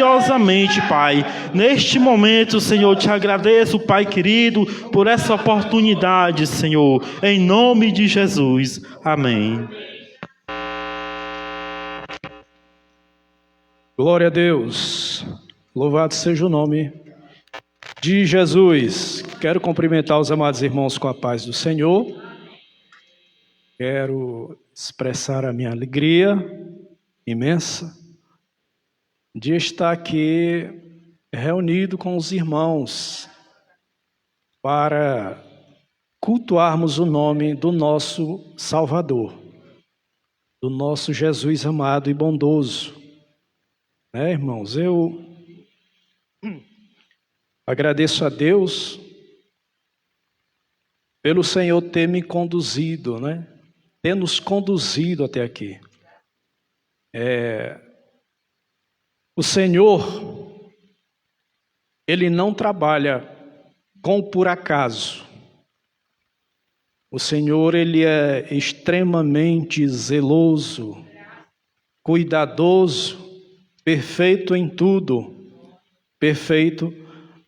grandiosamente, Pai. Neste momento, Senhor, te agradeço, Pai querido, por essa oportunidade, Senhor, em nome de Jesus. Amém. Glória a Deus. Louvado seja o nome de Jesus. Quero cumprimentar os amados irmãos com a paz do Senhor. Quero expressar a minha alegria imensa de estar aqui reunido com os irmãos para cultuarmos o nome do nosso Salvador, do nosso Jesus amado e bondoso. Irmãos, eu agradeço a Deus pelo Senhor ter me conduzido, ter nos conduzido até aqui. O Senhor, Ele não trabalha com o por acaso. O Senhor, Ele é extremamente zeloso, cuidadoso, perfeito em tudo, perfeito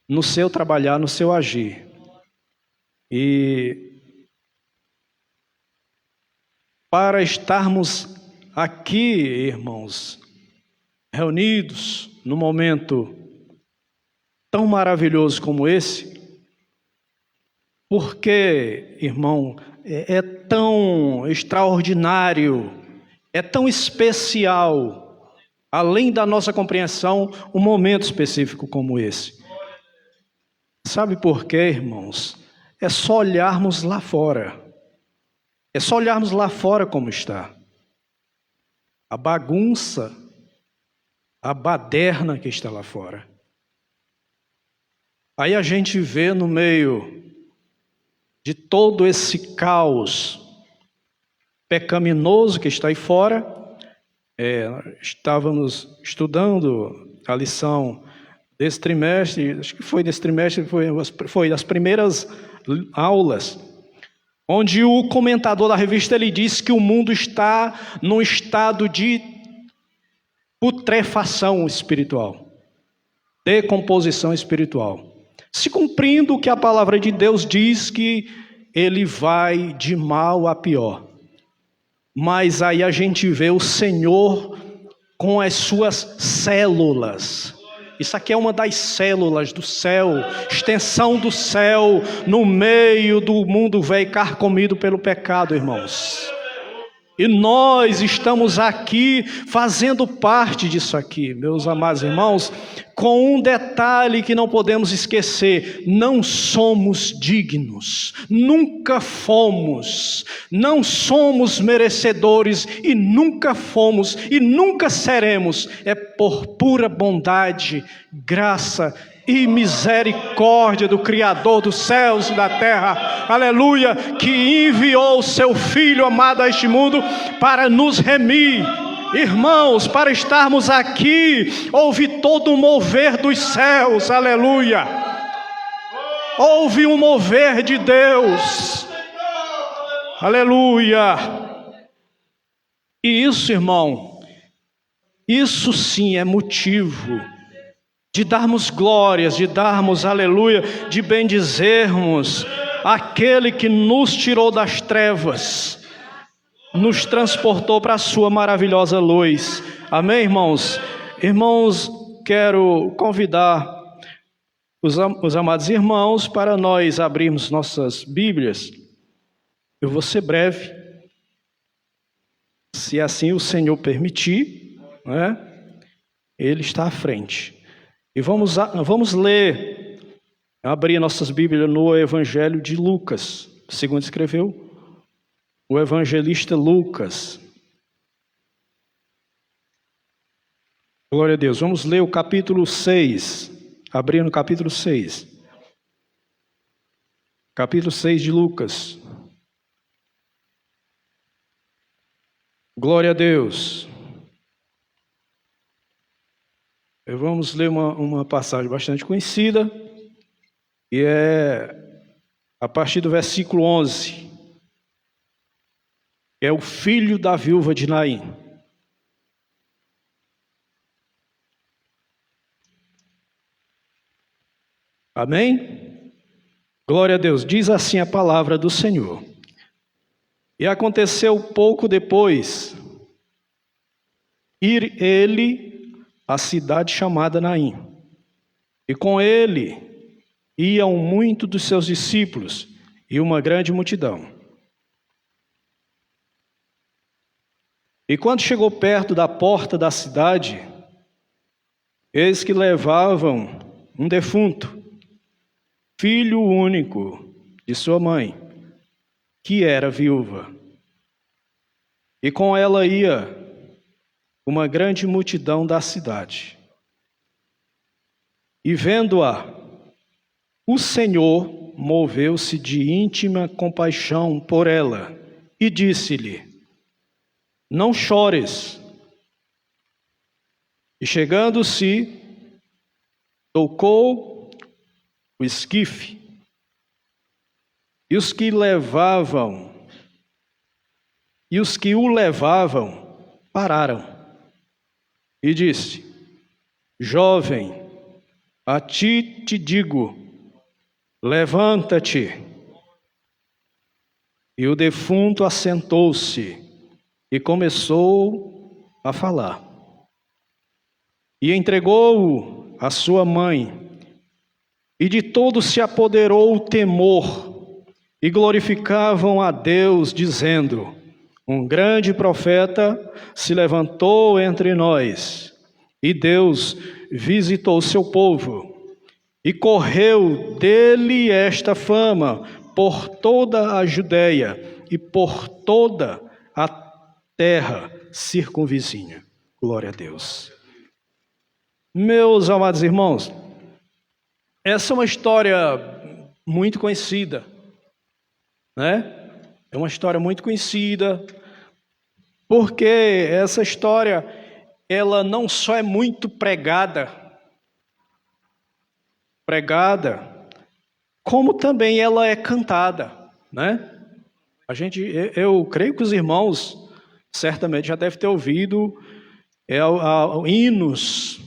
no seu trabalhar, no seu agir. E para estarmos aqui, irmãos, reunidos num momento tão maravilhoso como esse, porque, irmão, é tão extraordinário, é tão especial, além da nossa compreensão, um momento específico como esse. Sabe por quê, irmãos? É só olharmos lá fora. É só olharmos lá fora como está. A bagunça, a baderna que está lá fora. Aí a gente vê no meio de todo esse caos pecaminoso que está aí fora. Estávamos estudando a lição desse trimestre, acho que foi desse trimestre, foi das primeiras aulas, onde o comentador da revista ele disse que o mundo está num estado de putrefação espiritual, decomposição espiritual, se cumprindo o que a palavra de Deus diz, que ele vai de mal a pior. Mas aí a gente vê o Senhor com as suas células. Isso aqui é uma das células do céu, extensão do céu, no meio do mundo velho carcomido pelo pecado, irmãos. E nós estamos aqui fazendo parte disso aqui, meus amados irmãos, com um detalhe que não podemos esquecer: não somos dignos, nunca fomos, não somos merecedores e nunca fomos e nunca seremos. É por pura bondade, graça e misericórdia do Criador dos céus e da terra, aleluia, que enviou o seu Filho amado a este mundo para nos remir. Irmãos, para estarmos aqui, houve todo um mover dos céus, aleluia, houve um mover de Deus, aleluia. E isso, irmão, isso sim é motivo de darmos glórias, de darmos aleluia, de bendizermos aquele que nos tirou das trevas, nos transportou para a sua maravilhosa luz. Amém, irmãos? Irmãos, quero convidar os amados irmãos para nós abrirmos nossas Bíblias. Eu vou ser breve, se assim o Senhor permitir, Ele está à frente. E vamos ler, abrir nossas Bíblias no Evangelho de Lucas, segundo escreveu o evangelista Lucas. Glória a Deus. Vamos ler o capítulo 6, abrindo o capítulo 6. Capítulo 6 de Lucas. Glória a Deus. Vamos ler uma passagem bastante conhecida, e é a partir do versículo 11, que é o filho da viúva de Naim. Amém? Glória a Deus. Diz assim a palavra do Senhor. E aconteceu pouco depois, ir ele à cidade chamada Naim, e com ele iam muitos dos seus discípulos e uma grande multidão. E quando chegou perto da porta da cidade, eis que levavam um defunto, filho único de sua mãe, que era viúva. E com ela ia uma grande multidão da cidade. E vendo-a, o Senhor moveu-se de íntima compaixão por ela e disse-lhe: não chores. E chegando-se, tocou o esquife, e os que o levavam pararam. E disse: jovem, a ti te digo, levanta-te. E o defunto assentou-se e começou a falar. E entregou-o à sua mãe. E de todos se apoderou o temor, e glorificavam a Deus, dizendo: um grande profeta se levantou entre nós, e Deus visitou seu povo. E correu dele esta fama por toda a Judeia e por toda a terra circunvizinha. Glória a Deus. Meus amados irmãos, essa é uma história muito conhecida, né? É uma história muito conhecida, porque essa história, ela não só é muito pregada, como também ela é cantada, né? Eu creio que os irmãos certamente já devem ter ouvido hinos,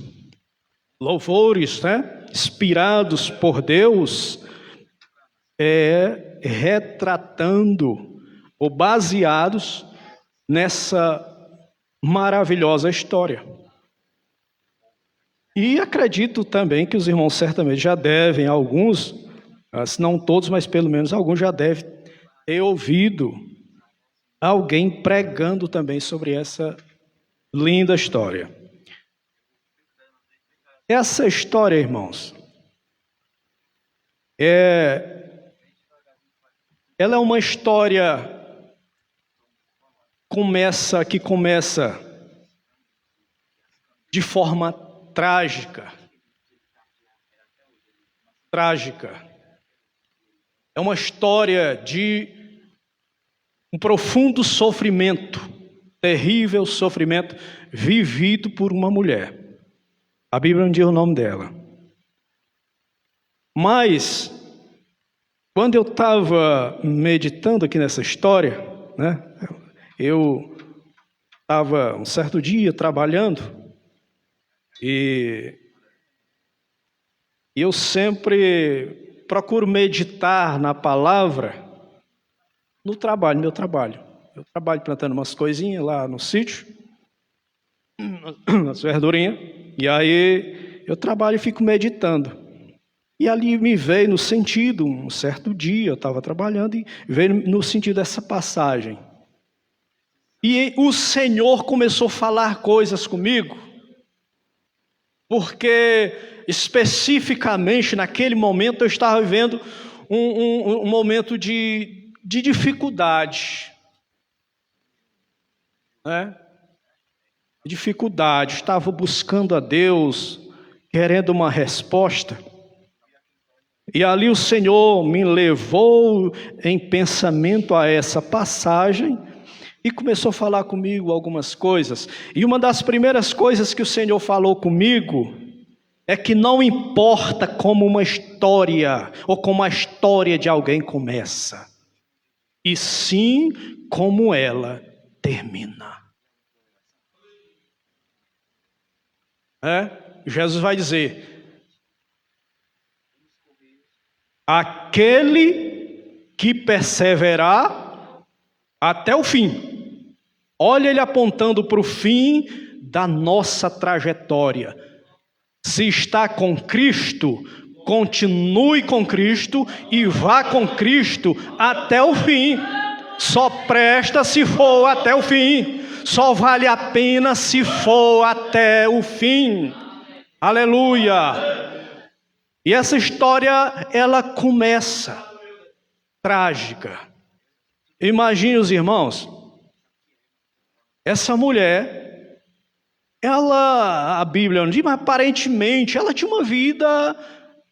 louvores, né? Inspirados por Deus, retratando ou baseados nessa maravilhosa história. E acredito também que os irmãos certamente já devem, alguns, se não todos, mas pelo menos alguns já devem ter ouvido alguém pregando também sobre essa linda história. Essa história, irmãos, ela é uma história que começa de forma trágica. É uma história de um profundo sofrimento, terrível sofrimento vivido por uma mulher. A Bíblia não diz o nome dela. Mas, quando eu estava meditando aqui nessa história, né, eu estava um certo dia trabalhando e eu sempre procuro meditar na palavra no trabalho, meu trabalho. Eu trabalho plantando umas coisinhas lá no sítio, nas verdurinhas, e aí eu trabalho e fico meditando. E ali me veio no sentido, um certo dia eu estava trabalhando e veio no sentido dessa passagem. E o Senhor começou a falar coisas comigo, porque especificamente naquele momento eu estava vivendo um momento de dificuldade, né? Dificuldade, estava buscando a Deus, querendo uma resposta. E ali o Senhor me levou em pensamento a essa passagem e começou a falar comigo algumas coisas. E uma das primeiras coisas que o Senhor falou comigo é que não importa como uma história ou como a história de alguém começa, e sim como ela termina. Jesus vai dizer: aquele que perseverar até o fim. Olha ele apontando para o fim da nossa trajetória. Se está com Cristo, continue com Cristo e vá com Cristo até o fim. Só presta se for até o fim. Só vale a pena se for até o fim. Aleluia! E essa história, ela começa trágica. Imagine os irmãos, essa mulher, a Bíblia não diz, mas aparentemente ela tinha uma vida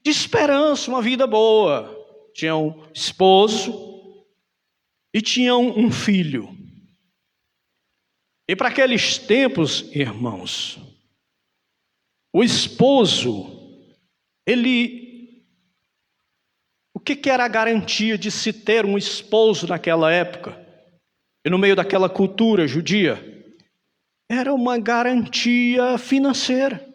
de esperança, uma vida boa. Tinha um esposo e tinha um filho. E para aqueles tempos, irmãos, o esposo, o que era a garantia de se ter um esposo naquela época? E no meio daquela cultura judia? Era uma garantia financeira.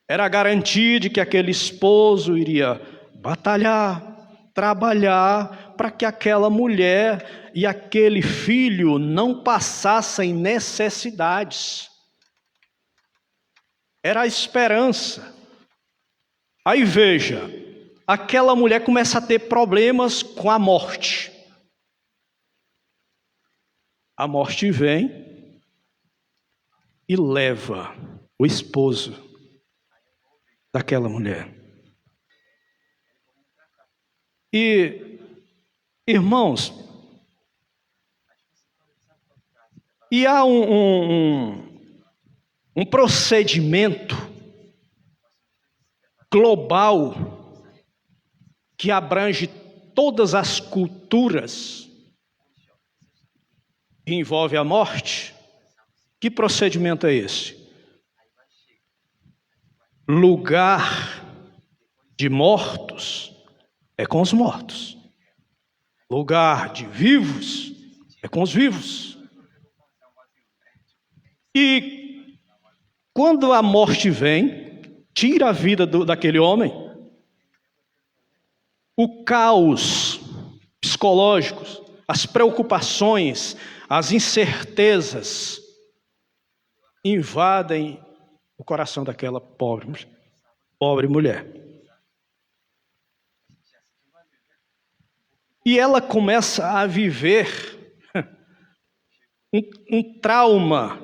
Era a garantia de que aquele esposo iria batalhar, trabalhar, para que aquela mulher e aquele filho não passassem necessidades. Era a esperança. Aí veja, aquela mulher começa a ter problemas com a morte. A morte vem e leva o esposo daquela mulher. E, irmãos, e há um procedimento global que abrange todas as culturas que envolve a morte. Que procedimento é esse? Lugar de mortos é com os mortos. Lugar de vivos é com os vivos. E quando a morte vem, tira a vida daquele homem, o caos psicológico, as preocupações, as incertezas invadem o coração daquela pobre mulher. E ela começa a viver um trauma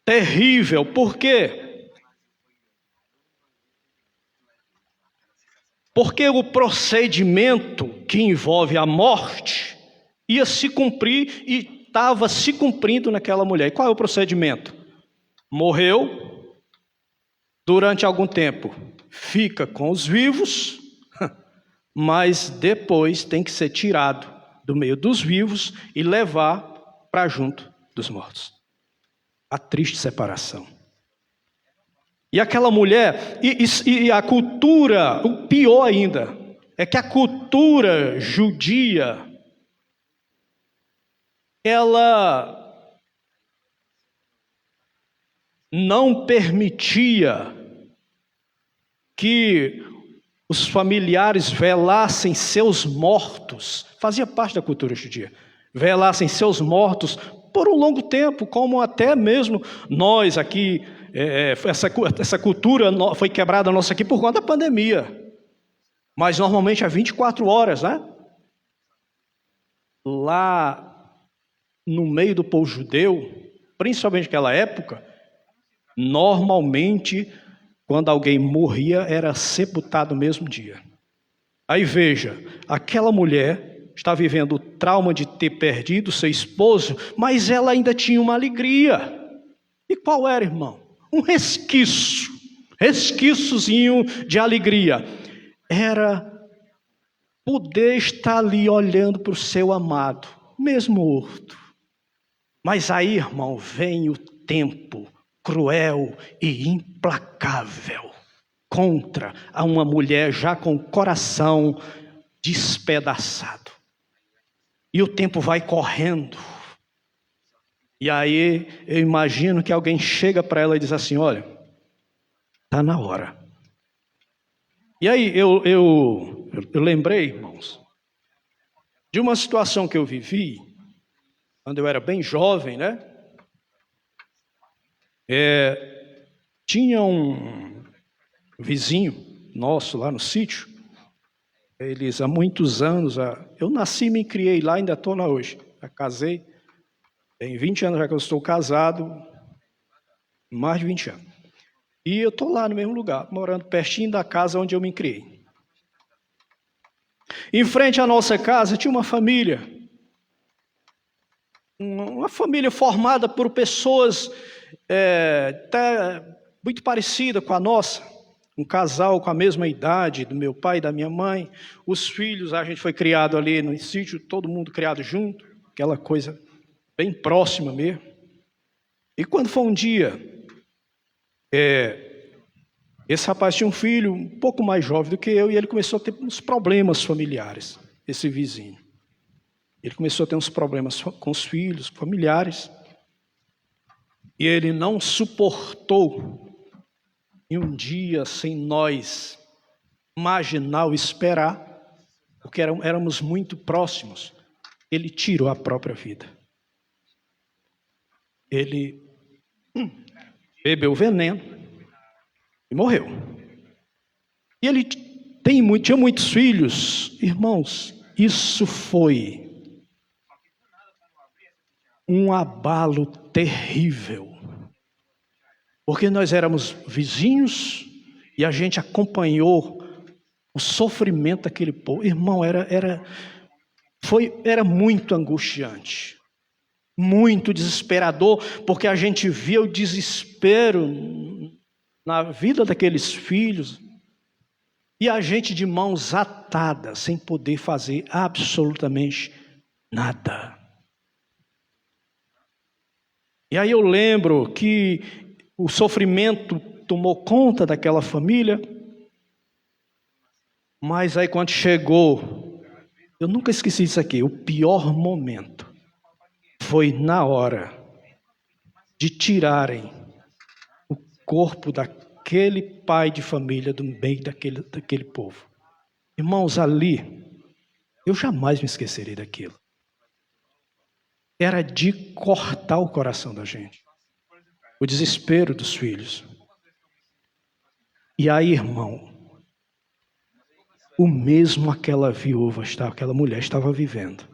terrível. Por quê? Porque o procedimento que envolve a morte ia se cumprir e estava se cumprindo naquela mulher. E qual é o procedimento? Morreu, durante algum tempo fica com os vivos, mas depois tem que ser tirado do meio dos vivos e levar para junto dos mortos. A triste separação. E aquela mulher, e a cultura, o pior ainda, é que a cultura judia, ela não permitia que os familiares velassem seus mortos. Fazia parte da cultura judia. Velassem seus mortos por um longo tempo, como até mesmo nós aqui, essa cultura foi quebrada nossa aqui por conta da pandemia. Mas normalmente é 24 horas, né? Lá no meio do povo judeu, principalmente naquela época, normalmente, quando alguém morria, era sepultado no mesmo dia. Aí veja, aquela mulher está vivendo o trauma de ter perdido seu esposo, mas ela ainda tinha uma alegria. E qual era, irmão? Um resquíciozinho de alegria. Era poder estar ali olhando para o seu amado, mesmo morto. Mas aí, irmão, vem o tempo cruel e implacável contra uma mulher já com o coração despedaçado. E o tempo vai correndo. E aí eu imagino que alguém chega para ela e diz assim: olha, está na hora. E aí eu lembrei, irmãos, de uma situação que eu vivi quando eu era bem jovem, né? Tinha um vizinho nosso lá no sítio. Eles há muitos anos, eu nasci e me criei lá, ainda estou lá hoje. Já casei, tem 20 anos já que eu estou casado, mais de 20 anos. E eu estou lá no mesmo lugar, morando pertinho da casa onde eu me criei. Em frente à nossa casa tinha uma família formada por pessoas até muito parecidas com a nossa. Um casal com a mesma idade do meu pai e da minha mãe. Os filhos, a gente foi criado ali no sítio, todo mundo criado junto, aquela coisa bem próxima mesmo. E quando foi um dia, esse rapaz tinha um filho um pouco mais jovem do que eu, e ele começou a ter uns problemas familiares, esse vizinho. Ele começou a ter uns problemas com os filhos, familiares, e ele não suportou, e um dia sem nós imaginar ou esperar, porque éramos muito próximos, ele tirou a própria vida. Ele bebeu veneno e morreu. E ele tinha muitos filhos. Irmãos, isso foi um abalo terrível. Porque nós éramos vizinhos e a gente acompanhou o sofrimento daquele povo. Irmão, era muito angustiante. Muito desesperador, porque a gente via o desespero na vida daqueles filhos, e a gente de mãos atadas, sem poder fazer absolutamente nada. E aí eu lembro que o sofrimento tomou conta daquela família, mas aí quando chegou, eu nunca esqueci disso aqui, o pior momento foi na hora de tirarem o corpo daquele pai de família do meio daquele povo. Irmãos, ali, eu jamais me esquecerei daquilo. Era de cortar o coração da gente. O desespero dos filhos. E aí, irmão, o mesmo aquela mulher estava vivendo.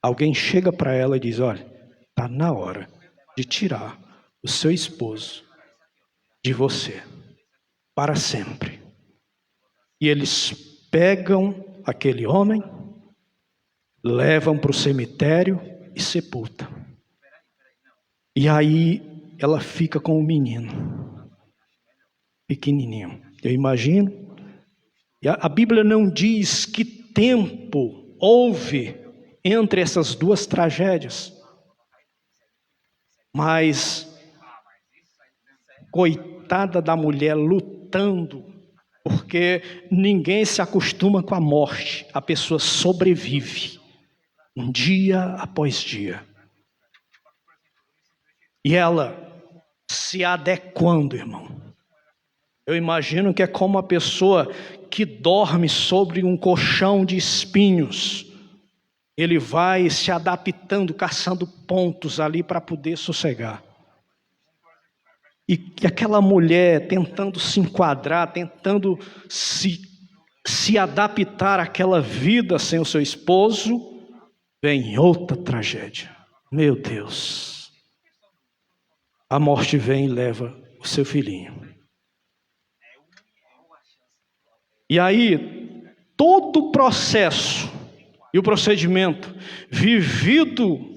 Alguém chega para ela e diz, olha, está na hora de tirar o seu esposo de você, para sempre. E eles pegam aquele homem, levam para o cemitério e sepultam. E aí ela fica com o menino, pequenininho. Eu imagino. E a Bíblia não diz que tempo houve entre essas duas tragédias. Mas, coitada da mulher lutando, porque ninguém se acostuma com a morte, a pessoa sobrevive, um dia após dia. E ela se adequando, irmão. Eu imagino que é como uma pessoa que dorme sobre um colchão de espinhos. Ele vai se adaptando, caçando pontos ali para poder sossegar. E aquela mulher tentando se enquadrar, tentando se adaptar àquela vida sem o seu esposo, vem outra tragédia. Meu Deus. A morte vem e leva o seu filhinho. E aí, todo o processo e o procedimento vivido,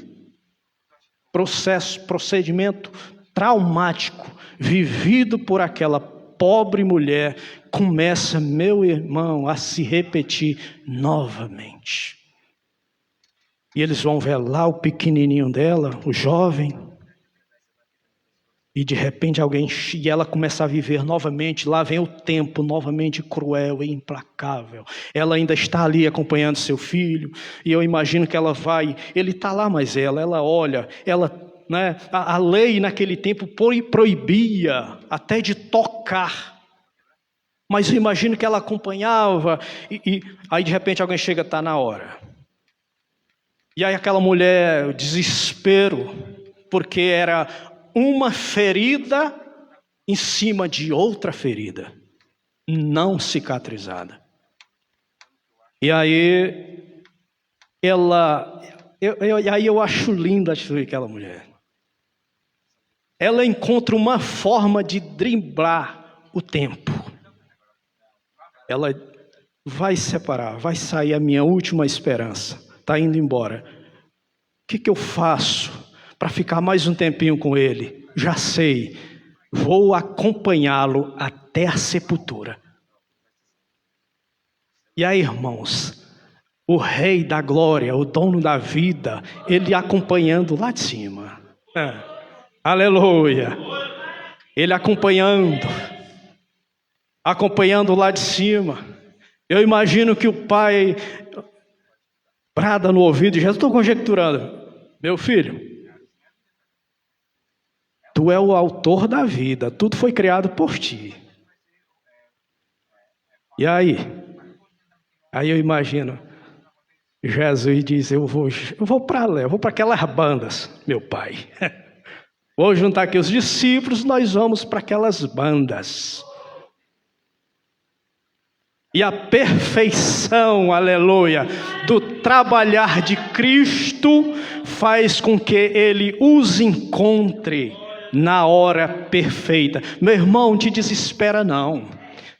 procedimento traumático, vivido por aquela pobre mulher, começa, meu irmão, a se repetir novamente. E eles vão velar o pequenininho dela, o jovem, e de repente e ela começa a viver novamente, lá vem o tempo novamente cruel e implacável. Ela ainda está ali acompanhando seu filho, e eu imagino que ele está lá, mas ela olha, né, a lei naquele tempo proibia até de tocar Mas eu imagino que ela acompanhava, e aí de repente alguém chega, está na hora. E aí aquela mulher, o desespero, porque era uma ferida em cima de outra ferida, não cicatrizada. E aí eu acho linda aquela mulher. Ela encontra uma forma de driblar o tempo. Ela vai separar, vai sair a minha última esperança. Está indo embora. O que eu faço para ficar mais um tempinho com ele? Já sei, vou acompanhá-lo até a sepultura. E aí, irmãos, o Rei da Glória, o dono da vida, ele acompanhando lá de cima. Aleluia! Ele acompanhando lá de cima. Eu imagino que o pai brada no ouvido, já estou conjecturando, meu filho, tu é o autor da vida, tudo foi criado por ti. E aí eu imagino, Jesus diz, eu vou para lá, eu vou para aquelas bandas, meu pai. Vou juntar aqui os discípulos, nós vamos para aquelas bandas. E a perfeição, aleluia, do trabalhar de Cristo faz com que Ele os encontre na hora perfeita. Meu irmão, te desespera não,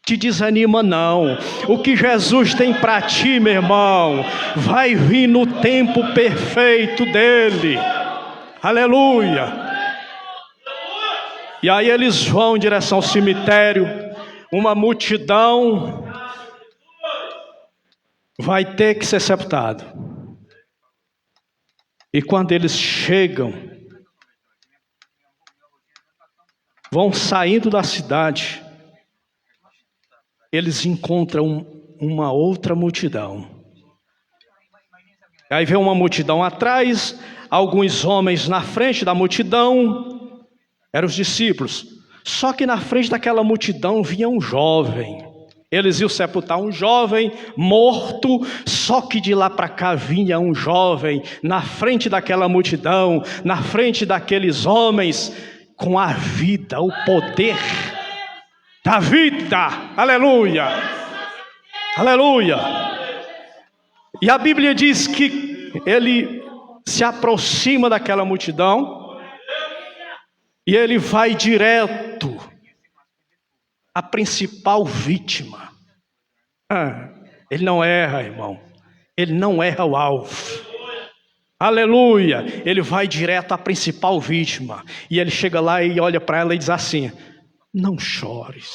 te desanima não. O que Jesus tem para ti, meu irmão, vai vir no tempo perfeito dEle. Aleluia. E aí eles vão em direção ao cemitério, uma multidão vai ter que ser sepultado. E quando eles chegam, vão saindo da cidade, eles encontram uma outra multidão. Aí vem uma multidão atrás, alguns homens na frente da multidão, eram os discípulos. Só que na frente daquela multidão vinha um jovem. Eles iam sepultar um jovem morto, só que de lá para cá vinha um jovem na frente daquela multidão, na frente daqueles homens, com a vida, o poder da vida. Aleluia! Aleluia! E a Bíblia diz que ele se aproxima daquela multidão e ele vai direto à principal vítima. Ele não erra, irmão. Ele não erra o alvo. Aleluia! Ele vai direto à principal vítima. E ele chega lá e olha para ela e diz assim: não chores.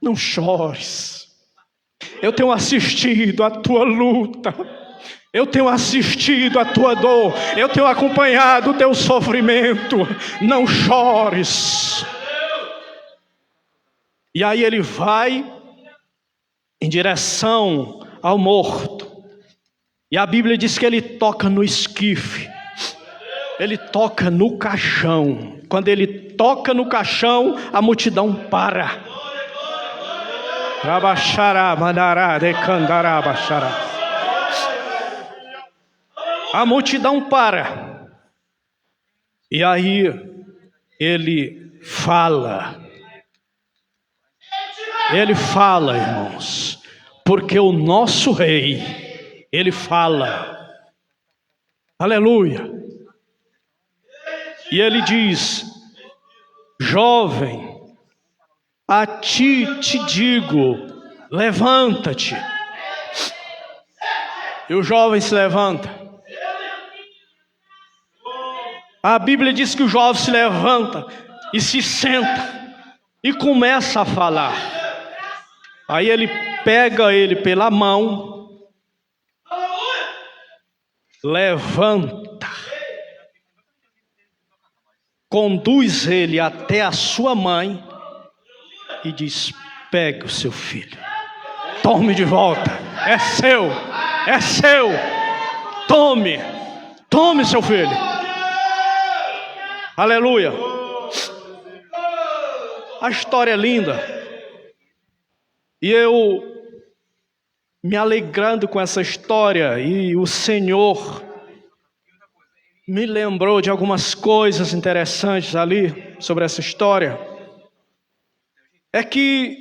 Não chores. Eu tenho assistido a tua luta. Eu tenho assistido a tua dor. Eu tenho acompanhado o teu sofrimento. Não chores. E aí ele vai em direção ao morto. E a Bíblia diz que ele toca no esquife. Ele toca no caixão. Quando ele toca no caixão, a multidão para. A multidão para. E aí ele fala. Ele fala, irmãos, porque o nosso rei, ele fala. Aleluia. E ele diz: jovem, a ti te digo, levanta-te. E o jovem se levanta. A Bíblia diz que o jovem se levanta e se senta e começa a falar. Aí ele pega ele pela mão, levanta, conduz ele até a sua mãe e diz: pegue o seu filho, tome de volta, é seu, tome seu filho. Aleluia. A história é linda. E eu me alegrando com essa história, e o Senhor me lembrou de algumas coisas interessantes ali sobre essa história. É que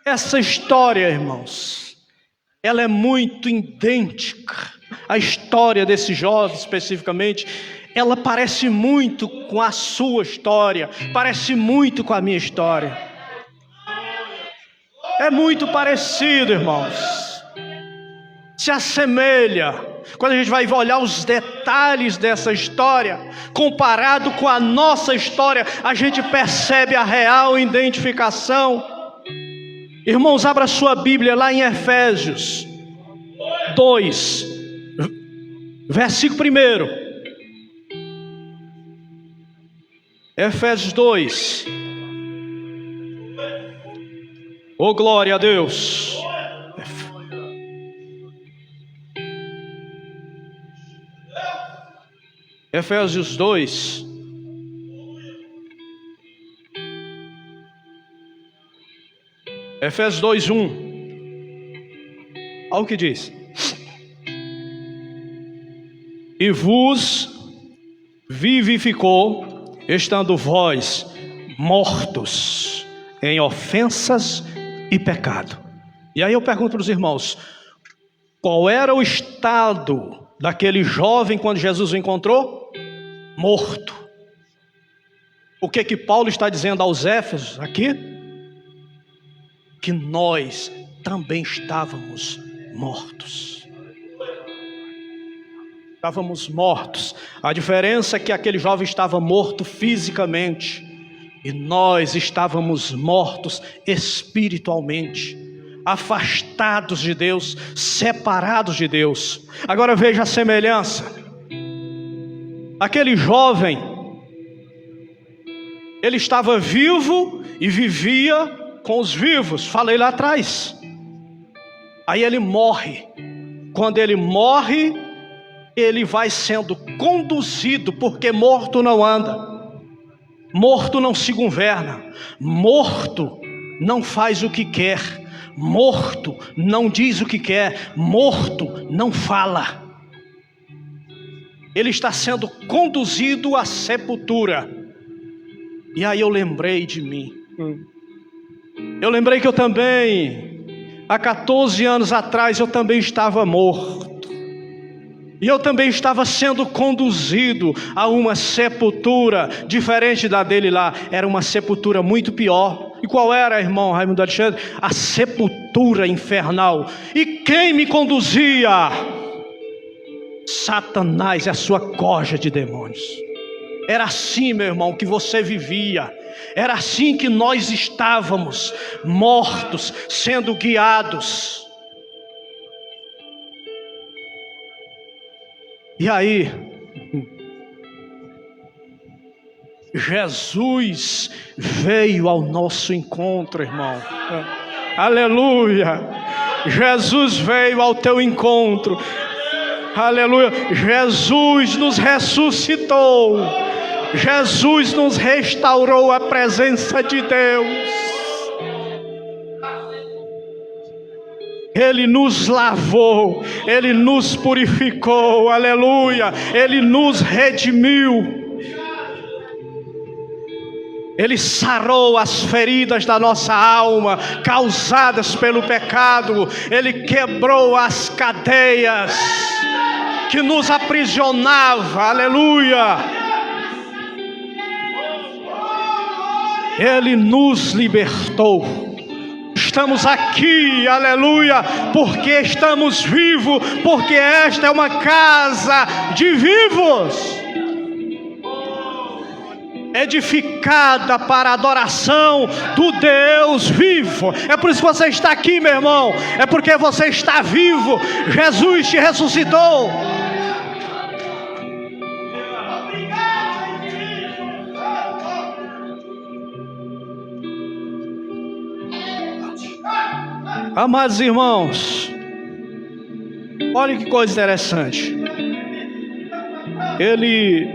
essa história, irmãos, ela é muito idêntica. A história desse jovem especificamente, ela parece muito com a sua história, parece muito com a minha história. É muito parecido, irmãos. Se assemelha. Quando a gente vai olhar os detalhes dessa história, comparado com a nossa história, a gente percebe a real identificação. Irmãos, abra sua Bíblia lá em Efésios 2, versículo 1. Efésios 2. Oh, glória a Deus. Efésios 2. Efésios 2, 1. Olha o que diz. E vos vivificou, estando vós mortos em ofensas e pecado. E aí eu pergunto para os irmãos, qual era o estado daquele jovem quando Jesus o encontrou? Morto. O que Paulo está dizendo aos Éfesos aqui? Que nós também estávamos mortos. Estávamos mortos. A diferença é que aquele jovem estava morto fisicamente e nós estávamos mortos espiritualmente, afastados de Deus, separados de Deus. Agora veja a semelhança. Aquele jovem, ele estava vivo e vivia com os vivos, falei lá atrás. Aí ele morre. Quando ele morre, ele vai sendo conduzido, porque morto não anda, morto não se governa, morto não faz o que quer, morto não diz o que quer, morto não fala. Ele está sendo conduzido à sepultura. E aí eu lembrei de mim. Eu lembrei que eu também, há 14 anos atrás, eu também estava morto. E eu também estava sendo conduzido a uma sepultura diferente da dele lá. Era uma sepultura muito pior. E qual era, irmão Raimundo Alexandre? A sepultura infernal. E quem me conduzia? Satanás e a sua corja de demônios. Era assim, meu irmão, que você vivia. Era assim que nós estávamos, mortos, sendo guiados. E aí, Jesus veio ao nosso encontro, irmão. Aleluia! Jesus veio ao teu encontro. Aleluia! Jesus nos ressuscitou. Jesus nos restaurou a presença de Deus. Ele nos lavou, Ele nos purificou, aleluia, Ele nos redimiu. Ele sarou as feridas da nossa alma, causadas pelo pecado. Ele quebrou as cadeias que nos aprisionavam, aleluia. Ele nos libertou. Estamos aqui, aleluia, porque estamos vivos, porque esta é uma casa de vivos, edificada para a adoração do Deus vivo. É por isso que você está aqui, meu irmão, é porque você está vivo. Jesus te ressuscitou. Amados irmãos, olha que coisa interessante. Ele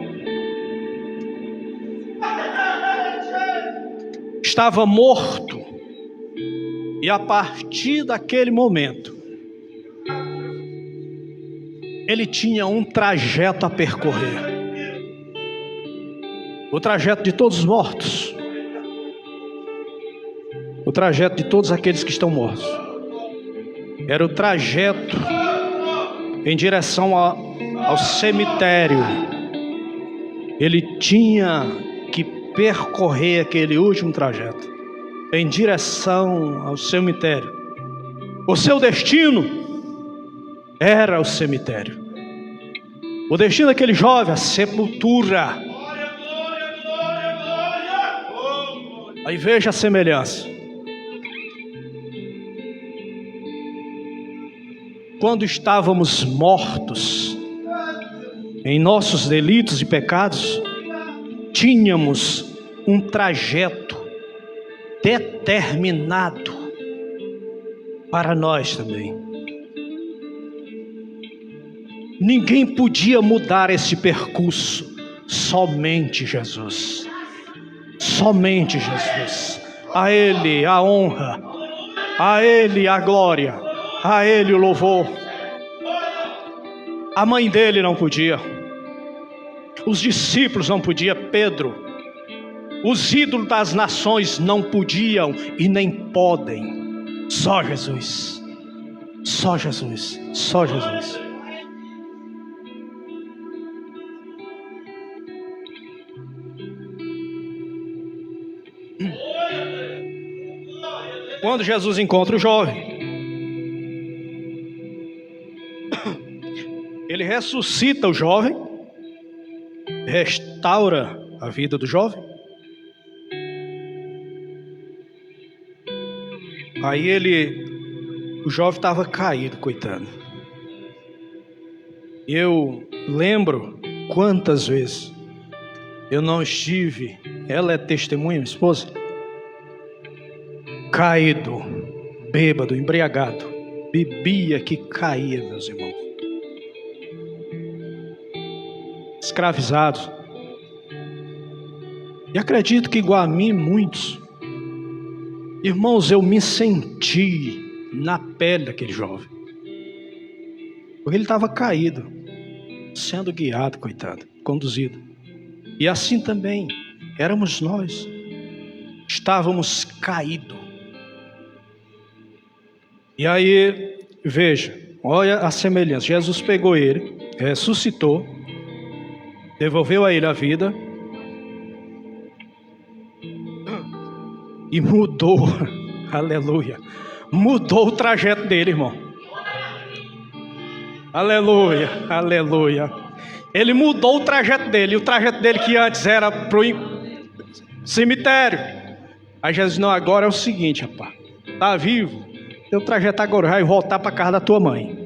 estava morto E a partir daquele momento, ele tinha um trajeto a percorrer. O trajeto de todos os mortos. O trajeto de todos aqueles que estão mortos. Era o trajeto em direção ao cemitério. Ele tinha que percorrer aquele último trajeto em direção ao cemitério. O seu destino era o cemitério. O destino daquele jovem, a sepultura. Aí veja a semelhança. Quando estávamos mortos em nossos delitos e pecados, tínhamos um trajeto determinado para nós também. Ninguém podia mudar esse percurso, somente Jesus. Somente Jesus. A Ele a honra, a Ele a glória, a Ele o louvor. A mãe dele não podia, os discípulos não podiam, Pedro, os ídolos das nações não podiam e nem podem. Só Jesus, só Jesus, só Jesus. Quando Jesus encontra o jovem, ele ressuscita o jovem, restaura a vida do jovem. Aí o jovem estava caído, coitado. Eu lembro quantas vezes eu não estive, ela é testemunha, minha esposa, caído, bêbado, embriagado, bebia que caía, meus irmãos. Escravizados. E acredito que igual a mim, muitos. Irmãos, eu me senti na pele daquele jovem. Porque ele estava caído, sendo guiado, coitado, conduzido. E assim também éramos nós. Estávamos caídos. E aí, veja, olha a semelhança. Jesus pegou ele, ressuscitou, devolveu a ele a vida e mudou, aleluia, mudou o trajeto dele, irmão. Aleluia, aleluia. Ele mudou o trajeto dele, o trajeto dele que antes era para o cemitério. Aí Jesus, não, agora é o seguinte, rapaz, tá vivo, teu trajeto agora vai voltar para a casa da tua mãe.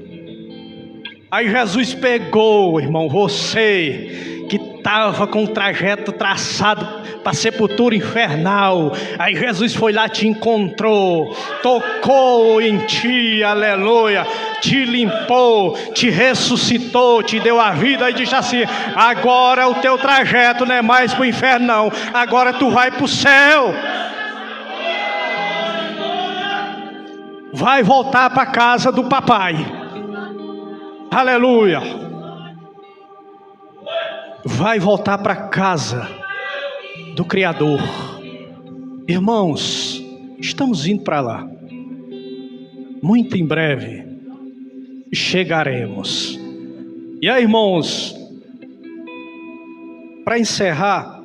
Aí Jesus pegou, irmão, você que estava com o trajeto traçado para a sepultura infernal. Aí Jesus foi lá, te encontrou, tocou em ti, aleluia, te limpou, te ressuscitou, te deu a vida e disse assim: agora o teu trajeto não é mais para o inferno não, agora tu vai para o céu. Vai voltar para a casa do papai. Aleluia. Vai voltar para a casa do Criador. Irmãos, estamos indo para lá. Muito em breve chegaremos. E aí, irmãos, para encerrar,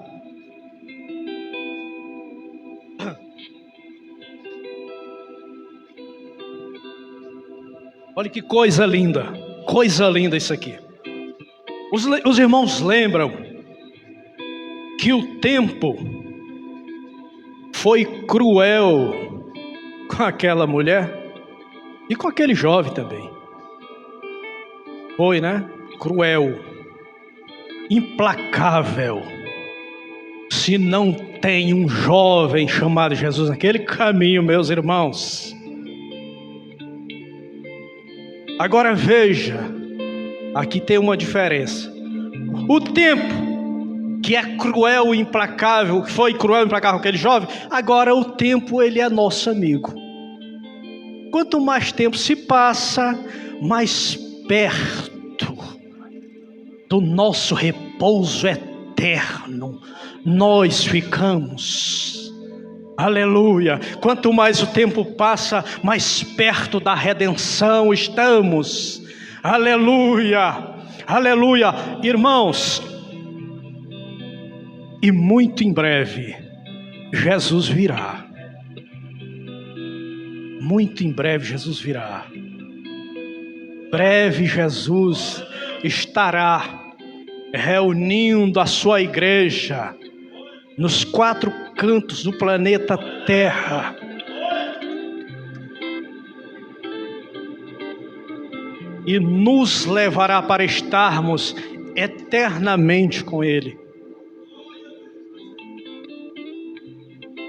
olha que coisa linda isso aqui. Os irmãos lembram que o tempo foi cruel com aquela mulher e com aquele jovem também. Foi, né? Cruel, implacável. Se não tem um jovem chamado Jesus naquele caminho, meus irmãos. Agora veja, aqui tem uma diferença. O tempo que é cruel e implacável, que foi cruel e implacável aquele jovem, agora o tempo ele é nosso amigo. quanto mais tempo se passa, mais perto do nosso repouso eterno nós ficamos. Aleluia! Quanto mais o tempo passa, mais perto da redenção estamos. Aleluia! Aleluia! Irmãos, e muito em breve Jesus virá. Muito em breve Jesus virá. Breve Jesus estará reunindo a sua igreja nos 4 cantos do planeta Terra. E nos levará para estarmos eternamente com Ele.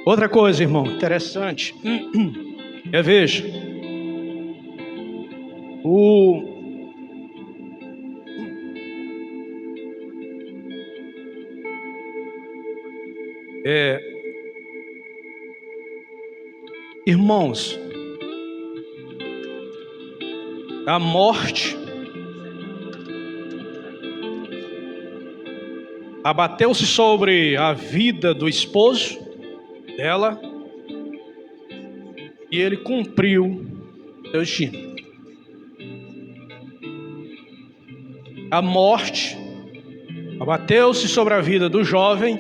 Outra coisa, irmão, interessante. Veja. Irmãos, a morte abateu-se sobre a vida do esposo dela e ele cumpriu seu destino. A morte abateu-se sobre a vida do jovem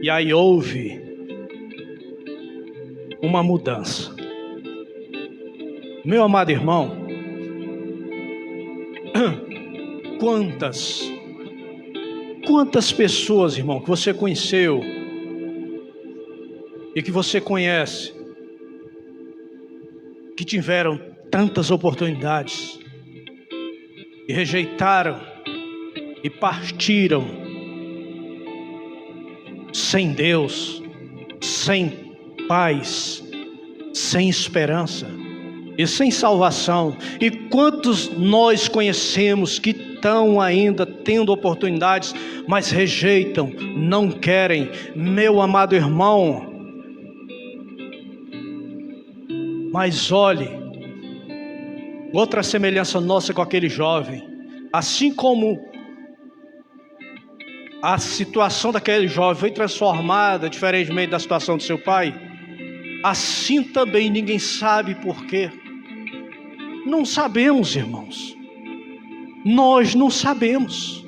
e aí houve uma mudança. Meu amado irmão, quantas pessoas, irmão, que você conheceu e que você conhece, que tiveram tantas oportunidades e rejeitaram e partiram sem Deus, sem paz, sem esperança e sem salvação. E quantos nós conhecemos que estão ainda tendo oportunidades, mas rejeitam, não querem. Meu amado irmão, mas olhe, outra semelhança nossa com aquele jovem, assim como a situação daquele jovem foi transformada diferentemente da situação do seu pai, assim também ninguém sabe por quê. Não sabemos, irmãos. Nós não sabemos.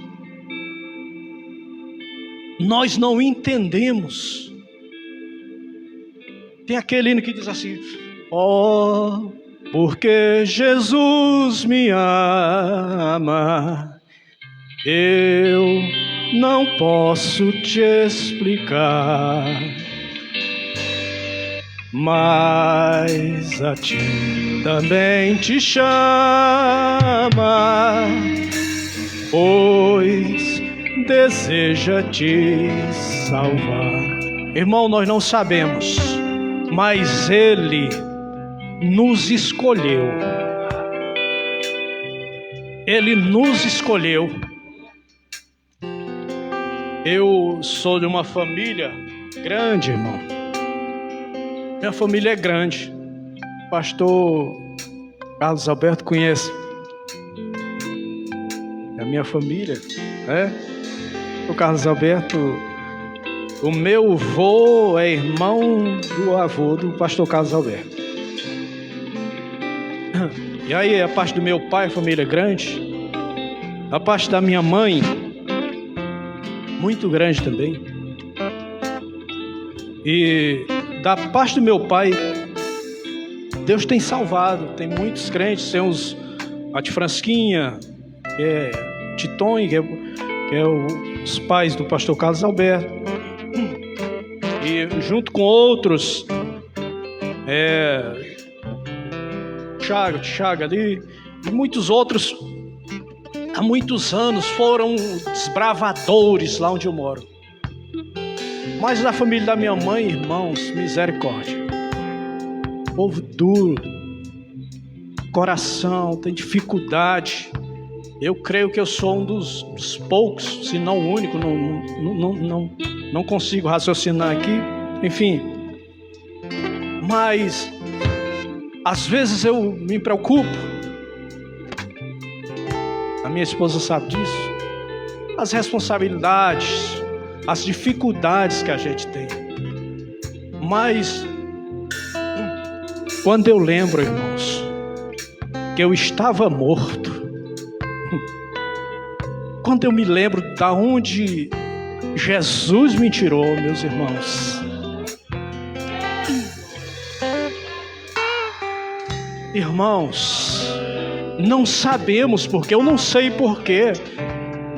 Nós não entendemos. Tem aquele hino que diz assim: oh, porque Jesus me ama, eu não posso te explicar, mas a ti também te chama, pois deseja te salvar. Irmão, nós não sabemos, mas Ele nos escolheu. Ele nos escolheu. Eu sou de uma família grande, irmão. Minha família é grande. O pastor Carlos Alberto conhece a minha família, né? O Carlos Alberto, o meu avô é irmão do avô do pastor Carlos Alberto. E aí, a parte do meu pai, família grande. A parte da minha mãe, muito grande também. E da parte do meu pai, Deus tem salvado. Tem muitos crentes, tem a de Fransquinha, que é Titon, que é os pais do pastor Carlos Alberto. E junto com outros, Chaga ali, e muitos outros, há muitos anos foram desbravadores lá onde eu moro. Mas da família da minha mãe, irmãos, misericórdia, povo duro, coração, tem dificuldade. Eu creio que eu sou um dos poucos, se não o único, não consigo raciocinar aqui, enfim. Mas Às vezes eu me preocupo. A minha esposa sabe disso. As responsabilidades, as dificuldades que a gente tem. Mas quando eu lembro, irmãos, que eu estava morto, quando eu me lembro da onde Jesus me tirou, meus irmãos, irmãos, não sabemos porque, eu não sei porquê,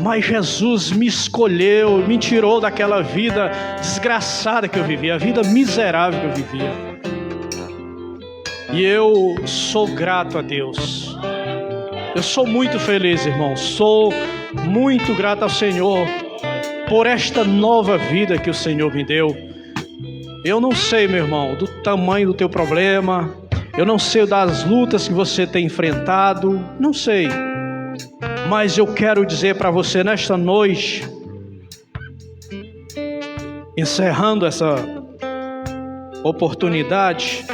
mas Jesus me escolheu, me tirou daquela vida desgraçada que eu vivia, a vida miserável que eu vivia. E eu sou grato a Deus. Eu sou muito feliz, irmãos. Sou muito grato ao Senhor por esta nova vida que o Senhor me deu. Eu não sei, meu irmão, do tamanho do teu problema. Eu não sei das lutas que você tem enfrentado. Não sei. Mas eu quero dizer para você nesta noite, encerrando essa oportunidade,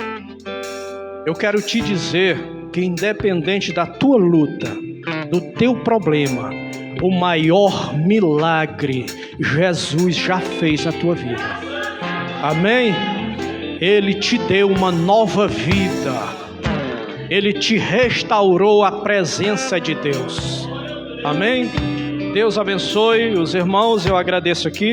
eu quero te dizer que independente da tua luta, do teu problema, o maior milagre Jesus já fez na tua vida. Amém? Ele te deu uma nova vida. Ele te restaurou a presença de Deus. Amém? Deus abençoe os irmãos, eu agradeço aqui.